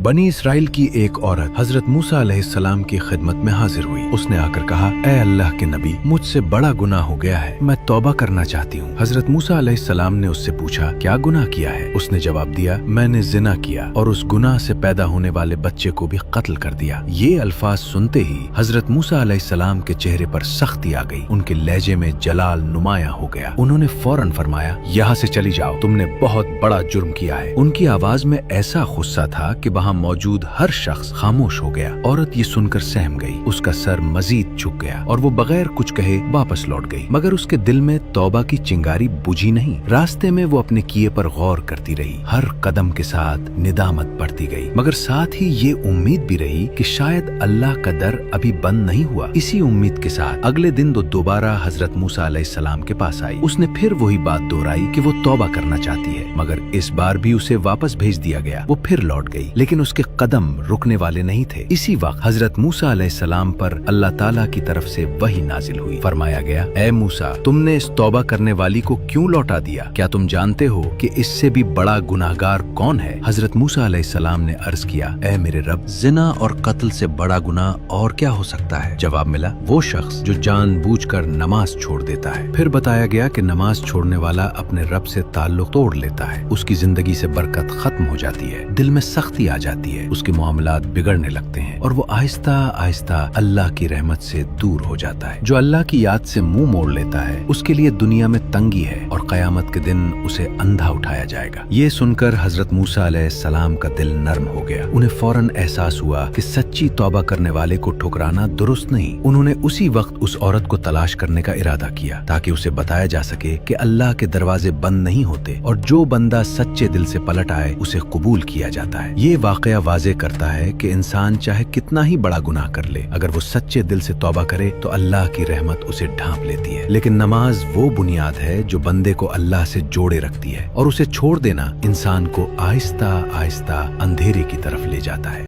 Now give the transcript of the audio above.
बनी इसराइल की एक औरत हजरत मूसा अलैहिस्सलाम की खिदमत में हाजिर हुई। उसने आकर कहा, ऐ अल्लाह के नबी, मुझसे बड़ा गुनाह हो गया है, मैं तौबा करना चाहती हूँ। हजरत मूसा अलैहिस्सलाम ने उससे पूछा, क्या गुनाह किया है? उसने जवाब दिया, मैंने जिना किया और उस गुनाह से पैदा होने वाले बच्चे को भी कत्ल कर दिया। ये अल्फाज सुनते ही हजरत मूसा अलैहिस्सलाम के चेहरे पर सख्ती आ गई। उनके लहजे में जलाल नुमाया हो गया। उन्होंने फौरन फरमाया, यहाँ से चली जाओ, तुमने बहुत बड़ा जुर्म किया है। उनकी आवाज में ऐसा गुस्सा था कि वहाँ मौजूद हर शख्स खामोश हो गया। औरत ये सुनकर सहम गई, उसका सर मजीद झुक गया और वो बगैर कुछ कहे वापस लौट गई। मगर उसके दिल में तौबा की चिंगारी बुझी नहीं। रास्ते में वो अपने किए पर गौर करती रही। हर कदम के साथ निदामत बढ़ती गई, मगर साथ ही ये उम्मीद भी रही कि शायद अल्लाह का दर अभी बंद नहीं हुआ। इसी उम्मीद के साथ अगले दिन वो दोबारा हजरत मूसा अलैहिस्सलाम के पास आई। उसने फिर वही बात दोहराई कि वो तौबा करना चाहती है, मगर इस बार भी उसे वापस भेज दिया गया। वो फिर लौट गई, लेकिन उसके कदम रुकने वाले नहीं थे। इसी वक्त हजरत मूसा अलैहिस्सलाम पर अल्लाह ताला की तरफ से वही नाजिल हुई। फरमाया गया, ऐ मूसा, तुमने इस तौबा करने वाली को क्यों लौटा दिया? क्या तुम जानते हो कि इससे भी बड़ा गुनाहगार कौन है? हजरत मूसा अलैहिस्सलाम ने अर्ज किया, ऐ मेरे रब, जिना और कत्ल से बड़ा गुनाह और क्या हो सकता है? जवाब मिला, वो शख्स जो जानबूझकर नमाज छोड़ देता है। फिर बताया गया कि नमाज छोड़ने वाला अपने रब से ताल्लुक तोड़ लेता है, उसकी जिंदगी से बरकत खत्म हो जाती है, दिल में सख्ती आ जाती है, उसके मामलात बिगड़ने लगते हैं और वो आहिस्ता आहिस्ता अल्लाह की रहमत से दूर हो जाता है। जो अल्लाह की याद से मुंह मोड़ लेता है, उसके लिए दुनिया में तंगी है और कयामत के दिन उसे अंधा उठाया जाएगा। ये सुनकर हजरत मूसा अलैहिस्सलाम का दिल नर्म हो गया। उन्हें फौरन एहसास हुआ कि सच्ची तौबा करने वाले को ठुकराना दुरुस्त नहीं। उन्होंने उसी वक्त उस औरत को तलाश करने का इरादा किया ताकि उसे बताया जा सके कि अल्लाह के दरवाजे बंद नहीं होते और जो बंदा सच्चे दिल से पलट आए उसे कबूल किया जाता है। ये वाकया वाज़े करता है कि इंसान चाहे कितना ही बड़ा गुनाह कर ले, अगर वो सच्चे दिल से तौबा करे तो अल्लाह की रहमत उसे ढांप लेती है। लेकिन नमाज वो बुनियाद है जो बंदे को अल्लाह से जोड़े रखती है और उसे छोड़ देना इंसान को आहिस्ता आहिस्ता अंधेरे की तरफ ले जाता है।